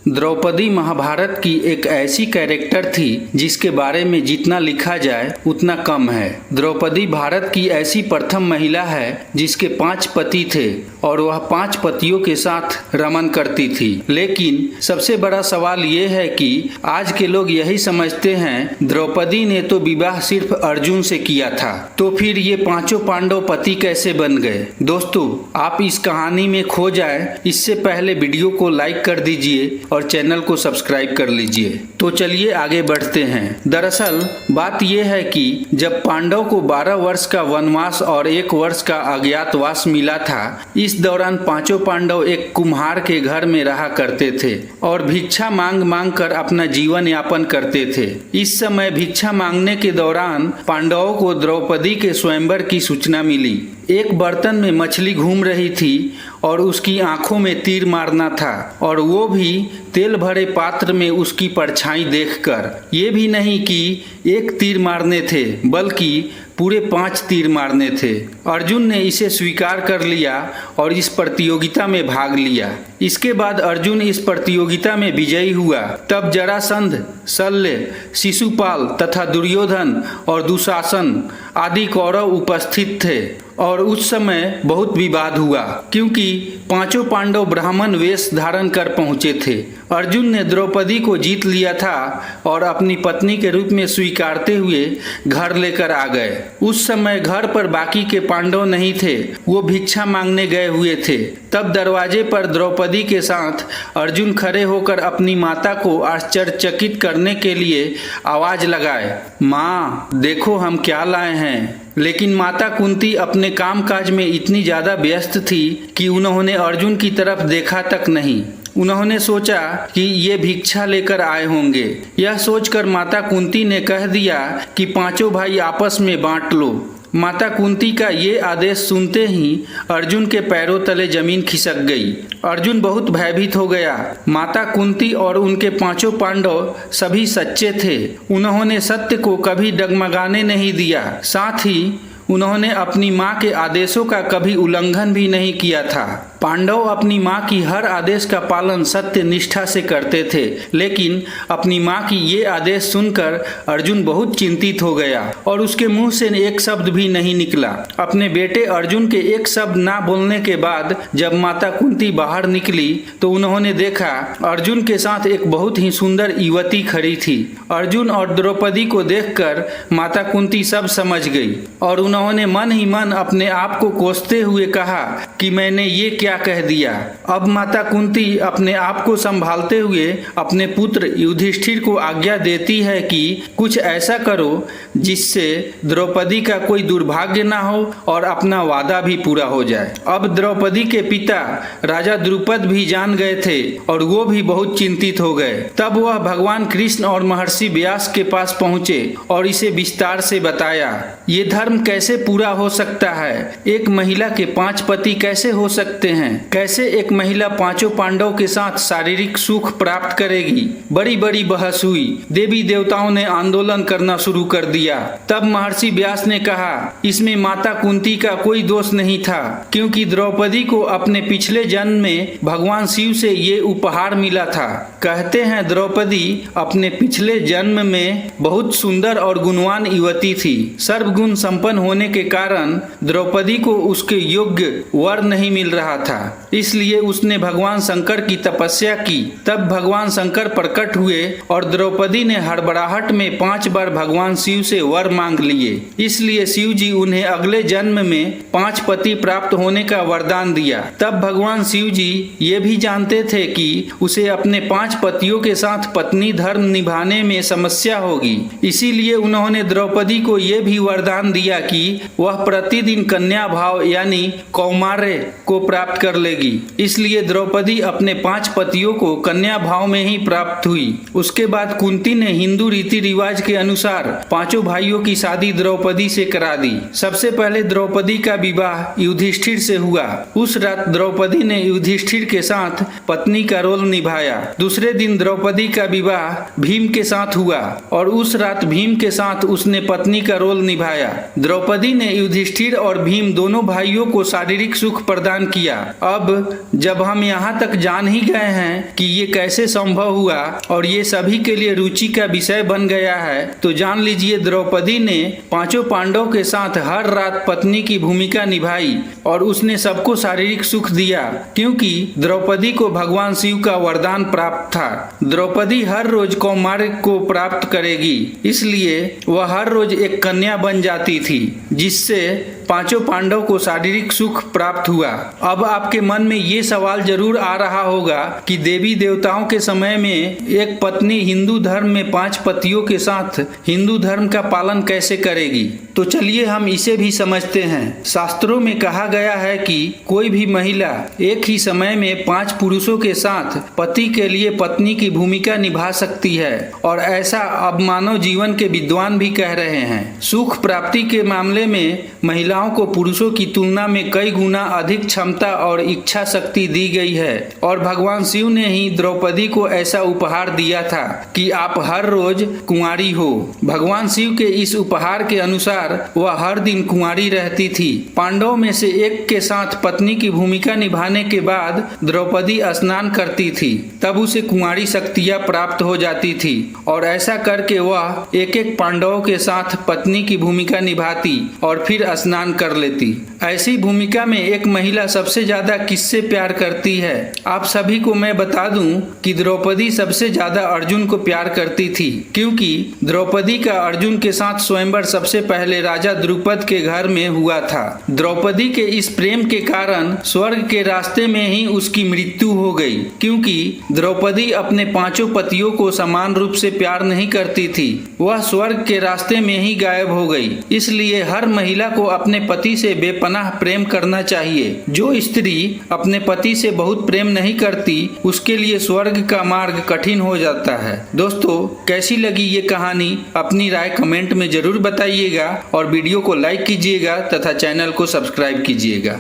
द्रौपदी महाभारत की एक ऐसी कैरेक्टर थी जिसके बारे में जितना लिखा जाए उतना कम है। द्रौपदी भारत की ऐसी प्रथम महिला है जिसके 5 पति थे और वह 5 पतियों के साथ रमन करती थी। लेकिन सबसे बड़ा सवाल ये है कि आज के लोग यही समझते हैं द्रौपदी ने तो विवाह सिर्फ अर्जुन से किया था, तो फिर ये 5 पांडव पति कैसे बन गए। दोस्तों, आप इस कहानी में खो जाए इससे पहले वीडियो को लाइक कर दीजिए और चैनल को सब्सक्राइब कर लीजिए। तो चलिए आगे बढ़ते हैं। दरअसल बात यह है कि जब पांडव को 12 वर्ष का वनवास और 1 वर्ष का अज्ञातवास मिला था, इस दौरान 5 पांडव एक कुम्हार के घर में रहा करते थे और भिक्षा मांग मांग कर अपना जीवन यापन करते थे। इस समय भिक्षा मांगने के दौरान पांडवों को द्रौपदी के स्वयंवर की सूचना मिली। एक बर्तन में मछली घूम रही थी और उसकी आंखों में तीर मारना था, और वो भी तेल भरे पात्र में उसकी परछाई देखकर। ये भी नहीं कि एक तीर मारने थे बल्कि पूरे 5 तीर मारने थे। अर्जुन ने इसे स्वीकार कर लिया और इस प्रतियोगिता में भाग लिया। इसके बाद अर्जुन इस प्रतियोगिता में विजयी हुआ। तब जरासंध, शल्य, शिशुपाल तथा दुर्योधन और दुशासन आदि कौरव उपस्थित थे और उस समय बहुत विवाद हुआ क्योंकि 5 पांडव ब्राह्मण वेश धारण कर पहुंचे थे। अर्जुन ने द्रौपदी को जीत लिया था और अपनी पत्नी के रूप में स्वीकारते हुए घर लेकर आ गए। उस समय घर पर बाकी के पांडव नहीं थे, वो भिक्षा मांगने गए हुए थे। तब दरवाजे पर द्रौपदी के साथ अर्जुन खड़े होकर अपनी माता को आश्चर्यचकित करने के लिए आवाज लगाए, माँ देखो हम क्या लाए हैं। लेकिन माता कुंती अपने कामकाज में इतनी ज्यादा व्यस्त थी कि उन्होंने अर्जुन की तरफ देखा तक नहीं। उन्होंने सोचा कि ये भिक्षा लेकर आए होंगे। यह सोचकर माता कुंती ने कह दिया कि 5 भाई आपस में बांट लो। माता कुंती का ये आदेश सुनते ही अर्जुन के पैरों तले जमीन खिसक गई। अर्जुन बहुत भयभीत हो गया। माता कुंती और उनके 5 पांडव सभी सच्चे थे। उन्होंने सत्य को कभी डगमगाने नहीं दिया। साथ ही उन्होंने अपनी माँ के आदेशों का कभी उल्लंघन भी नहीं किया था। पांडव अपनी माँ की हर आदेश का पालन सत्य निष्ठा से करते थे, लेकिन अपनी माँ की ये आदेश सुनकर अर्जुन बहुत चिंतित हो गया और उसके मुंह से एक शब्द भी नहीं निकला। अपने बेटे अर्जुन के एक शब्द ना बोलने के बाद जब माता कुंती बाहर निकली तो उन्होंने देखा अर्जुन के साथ एक बहुत ही सुंदर युवती खड़ी थी। अर्जुन और द्रौपदी को देखकर माता कुंती सब समझ गई और उन्होंने मन ही मन अपने आप को कोसते हुए कहा कि मैंने ये क्या कह दिया। अब माता कुंती अपने आप को संभालते हुए अपने पुत्र युधिष्ठिर को आज्ञा देती है कि कुछ ऐसा करो जिससे द्रौपदी का कोई दुर्भाग्य ना हो और अपना वादा भी पूरा हो जाए। अब द्रौपदी के पिता राजा द्रुपद भी जान गए थे और वो भी बहुत चिंतित हो गए। तब वह भगवान कृष्ण और महर्षि व्यास के पास पहुंचे और इसे विस्तार से बताया। ये धर्म कैसे पूरा हो सकता है? एक महिला के 5 पति कैसे हो सकते हैं? कैसे एक महिला 5 पांडव के साथ शारीरिक सुख प्राप्त करेगी? बड़ी बड़ी बहस हुई। देवी देवताओं ने आंदोलन करना शुरू कर दिया। तब महर्षि व्यास ने कहा इसमें माता कुंती का कोई दोष नहीं था, क्योंकि द्रौपदी को अपने पिछले जन्म में भगवान शिव से ये उपहार मिला था। कहते हैं द्रौपदी अपने पिछले जन्म में बहुत सुंदर और गुणवान युवती थी। सर्वगुण संपन्न होने के कारण द्रौपदी को उसके योग्य वर नहीं मिल रहा था, इसलिए उसने भगवान शंकर की तपस्या की। तब भगवान शंकर प्रकट हुए और द्रौपदी ने हड़बड़ाहट में 5 बार भगवान शिव से वर मांग लिए। इसलिए शिव जी उन्हें अगले जन्म में 5 पति प्राप्त होने का वरदान दिया। तब भगवान शिव जी ये भी जानते थे कि उसे अपने 5 पतियों के साथ पत्नी धर्म निभाने में समस्या होगी, इसीलिए उन्होंने द्रौपदी को ये भी वरदान दिया कि वह प्रतिदिन कन्या भाव यानी कौमार्य को प्राप्त कर लेगी। इसलिए द्रौपदी अपने 5 पतियों को कन्या भाव में ही प्राप्त हुई। उसके बाद कुंती ने हिंदू रीति रिवाज के अनुसार 5 भाइयों की शादी द्रौपदी से करा दी। सबसे पहले द्रौपदी का विवाह युधिष्ठिर से हुआ। उस रात द्रौपदी ने युधिष्ठिर के साथ पत्नी का रोल निभाया। दूसरे दिन द्रौपदी का विवाह भीम के साथ हुआ और उस रात भीम के साथ उसने पत्नी का रोल निभाया। द्रौपदी द्रौपदी ने युधिष्ठिर और भीम दोनों भाइयों को शारीरिक सुख प्रदान किया। अब जब हम यहाँ तक जान ही गए हैं कि ये कैसे संभव हुआ और ये सभी के लिए रुचि का विषय बन गया है, तो जान लीजिए द्रौपदी ने पांचों पांडवों के साथ हर रात पत्नी की भूमिका निभाई और उसने सबको शारीरिक सुख दिया, क्योंकि द्रौपदी को भगवान शिव का वरदान प्राप्त था। द्रौपदी हर रोज कौमार्य को प्राप्त करेगी, इसलिए वह हर रोज एक कन्या बन जाती थी, जिससे पांचों पांडव को शारीरिक सुख प्राप्त हुआ। अब आपके मन में ये सवाल जरूर आ रहा होगा कि देवी देवताओं के समय में एक पत्नी हिंदू धर्म में 5 पतियों के साथ हिंदू धर्म का पालन कैसे करेगी। तो चलिए हम इसे भी समझते हैं। शास्त्रों में कहा गया है कि कोई भी महिला एक ही समय में 5 पुरुषों के साथ पति के लिए पत्नी की भूमिका निभा सकती है, और ऐसा अब मानव जीवन के विद्वान भी कह रहे हैं। सुख प्राप्ति के मामले में महिलाओं को पुरुषों की तुलना में कई गुना अधिक क्षमता और इच्छा शक्ति दी गई है, और भगवान शिव ने ही द्रौपदी को ऐसा उपहार दिया था कि आप हर रोज कुंवारी हो। भगवान शिव के इस उपहार के अनुसार वह हर दिन कुंवारी रहती थी। पांडवों में से एक के साथ पत्नी की भूमिका निभाने के बाद द्रौपदी स्नान करती थी, तब उसे कुंवारी शक्तियां प्राप्त हो जाती थी, और ऐसा करके वह एक एक पांडवों के साथ पत्नी की भूमिका निभाती और फिर स्नान कर लेती। ऐसी भूमिका में एक महिला सबसे ज्यादा किससे प्यार करती है? आप सभी को मैं बता दूं कि द्रौपदी सबसे ज्यादा अर्जुन को प्यार करती थी, क्योंकि द्रौपदी का अर्जुन के साथ स्वयंवर सबसे पहले राजा द्रुपद के घर में हुआ था। द्रौपदी के इस प्रेम के कारण स्वर्ग के रास्ते में ही उसकी मृत्यु हो गई, क्योंकि द्रौपदी अपने 5 पतियों को समान रूप से प्यार नहीं करती थी। वह स्वर्ग के रास्ते में ही गायब हो गई। इसलिए हर महिला को अपने पति से बेपनाह प्रेम करना चाहिए। जो स्त्री अपने पति से बहुत प्रेम नहीं करती, उसके लिए स्वर्ग का मार्ग कठिन हो जाता है। दोस्तों, कैसी लगी ये कहानी? अपनी राय कमेंट में जरूर बताइएगा और वीडियो को लाइक कीजिएगा तथा चैनल को सब्सक्राइब कीजिएगा।